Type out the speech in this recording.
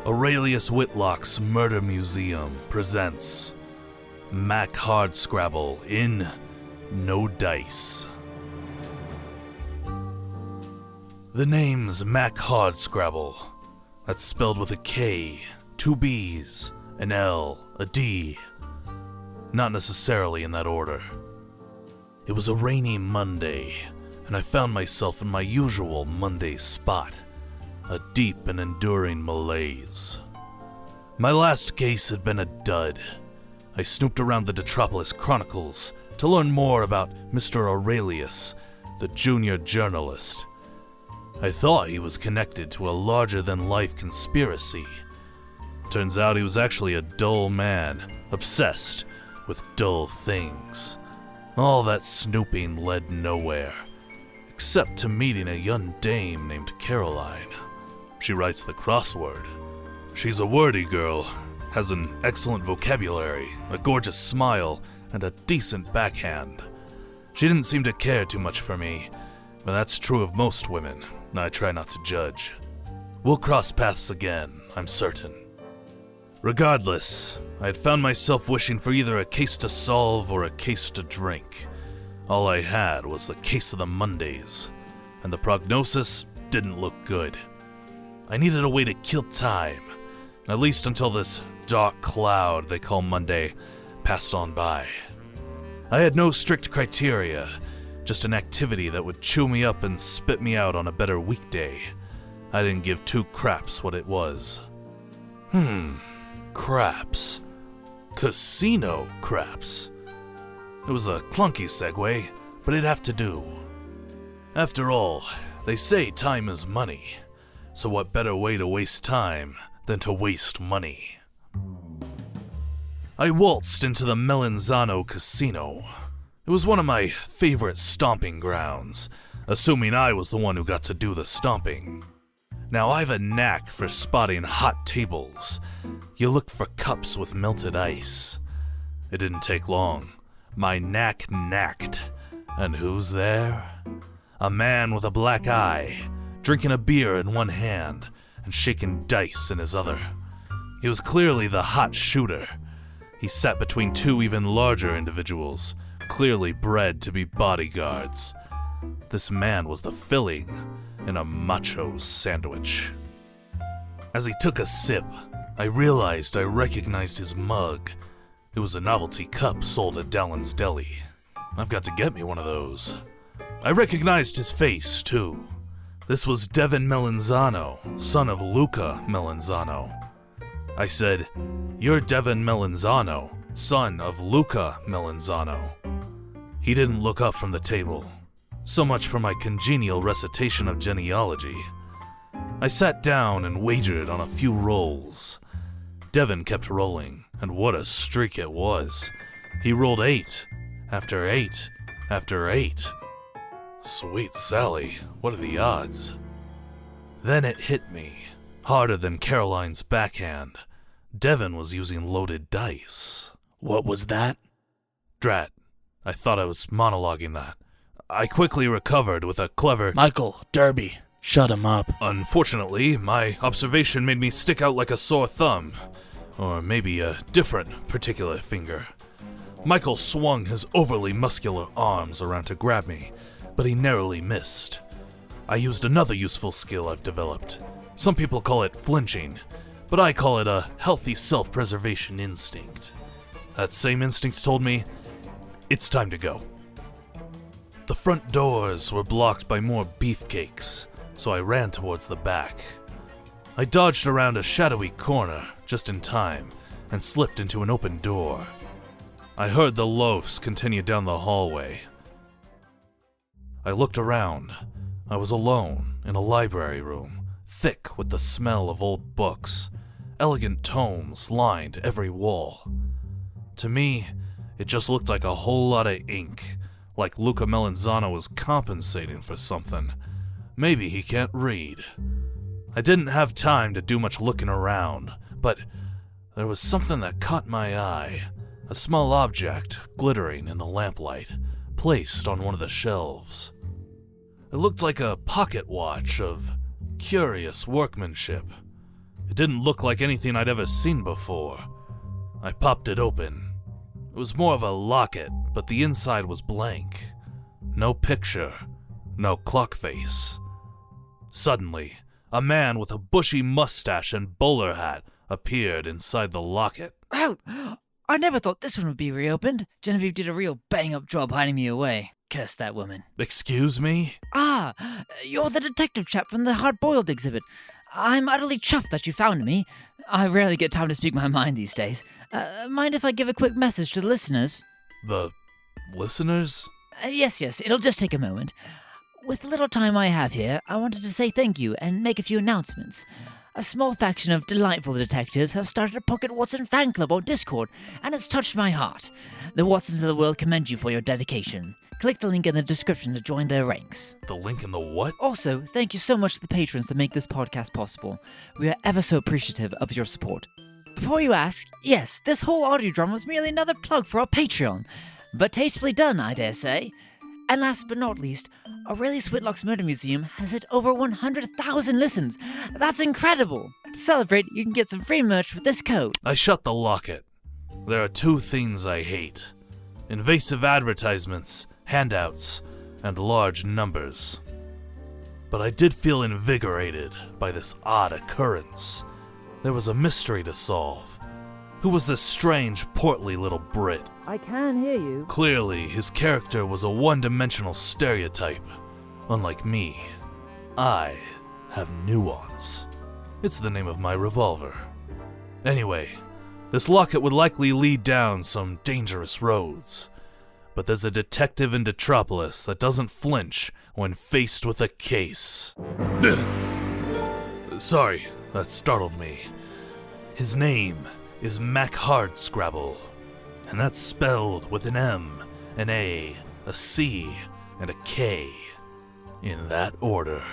Aurelius Whitlock's Murder Museum presents Mack Hardscrabble in No Dice. The name's Mack Hardscrabble. That's spelled with a K, 2 B's, an L, a D. Not necessarily in that order. It was a rainy Monday, and I found myself in my usual Monday spot, a deep and enduring malaise. My last case had been a dud. I snooped around the Detropolis Chronicles to learn more about Mr. Aurelius, the junior journalist. I thought he was connected to a larger-than-life conspiracy. Turns out he was actually a dull man, obsessed with dull things. All that snooping led nowhere, except to meeting a young dame named Caroline. She writes the crossword. She's a wordy girl, has an excellent vocabulary, a gorgeous smile, and a decent backhand. She didn't seem to care too much for me, but that's true of most women, and I try not to judge. We'll cross paths again, I'm certain. Regardless, I had found myself wishing for either a case to solve or a case to drink. All I had was the case of the Mondays, and the prognosis didn't look good. I needed a way to kill time, at least until this dark cloud they call Monday passed on by. I had no strict criteria, just an activity that would chew me up and spit me out on a better weekday. I didn't give two craps what it was. Craps. Casino craps. It was a clunky segue, but it'd have to do. After all, they say time is money, so what better way to waste time than to waste money? I waltzed into the Melanzano Casino. It was one of my favorite stomping grounds, assuming I was the one who got to do the stomping. Now, I've a knack for spotting hot tables. You look for cups with melted ice. It didn't take long. My knack knacked. And who's there? A man with a black eye, drinking a beer in one hand and shaking dice in his other. He was clearly the hot shooter. He sat between two even larger individuals, clearly bred to be bodyguards. This man was the filling in a macho sandwich. As he took a sip, I realized I recognized his mug. It was a novelty cup sold at Dallon's Deli. I've got to get me one of those. I recognized his face, too. This was Devin Melanzano, son of Luca Melanzano. I said, "You're Devin Melanzano, son of Luca Melanzano." He didn't look up from the table. So much for my congenial recitation of genealogy. I sat down and wagered on a few rolls. Devin kept rolling, and what a streak it was. He rolled 8, after 8, after 8. Sweet Sally, what are the odds? Then it hit me, harder than Caroline's backhand. Devin was using loaded dice. What was that? Drat, I thought I was monologuing that. I quickly recovered with a clever, Michael, Derby, shut him up. Unfortunately, my observation made me stick out like a sore thumb. Or maybe a different particular finger. Michael swung his overly muscular arms around to grab me, but he narrowly missed. I used another useful skill I've developed. Some people call it flinching, but I call it a healthy self-preservation instinct. That same instinct told me, it's time to go. The front doors were blocked by more beefcakes, so I ran towards the back. I dodged around a shadowy corner just in time and slipped into an open door. I heard the loafs continue down the hallway. I looked around. I was alone in a library room, thick with the smell of old books. Elegant tomes lined every wall. To me, it just looked like a whole lot of ink, like Luca Melanzano was compensating for something. Maybe he can't read. I didn't have time to do much looking around, but there was something that caught my eye. A small object glittering in the lamplight, placed on one of the shelves. It looked like a pocket watch of curious workmanship. It didn't look like anything I'd ever seen before. I popped it open. It was more of a locket, but the inside was blank. No picture, no clock face. Suddenly, a man with a bushy mustache and bowler hat appeared inside the locket. Oh, I never thought this one would be reopened. Genevieve did a real bang-up job hiding me away. Curse that woman. Excuse me? Ah, you're the detective chap from the hard-boiled exhibit. I'm utterly chuffed that you found me. I rarely get time to speak my mind these days. Mind if I give a quick message to the listeners? The listeners? Yes, it'll just take a moment. With the little time I have here, I wanted to say thank you and make a few announcements. A small faction of delightful detectives have started a Pocket Watson fan club on Discord, and it's touched my heart. The Watsons of the world commend you for your dedication. Click the link in the description to join their ranks. The link in the what? Also, thank you so much to the patrons that make this podcast possible. We are ever so appreciative of your support. Before you ask, yes, this whole audio drama was merely another plug for our Patreon. But tastefully done, I dare say. And last but not least, Aurelius Whitlock's Murder Museum has hit over 100,000 listens. That's incredible! To celebrate, you can get some free merch with this code. I shut the locket. There are two things I hate: invasive advertisements, handouts, and large numbers. But I did feel invigorated by this odd occurrence. There was a mystery to solve. Who was this strange, portly little Brit? I can hear you. Clearly, his character was a one-dimensional stereotype. Unlike me, I have nuance. It's the name of my revolver. Anyway, this locket would likely lead down some dangerous roads. But there's a detective in Detropolis that doesn't flinch when faced with a case. Sorry, that startled me. His name is Mack Hardscrabble, and that's spelled with an M, an A, a C, and a K, in that order.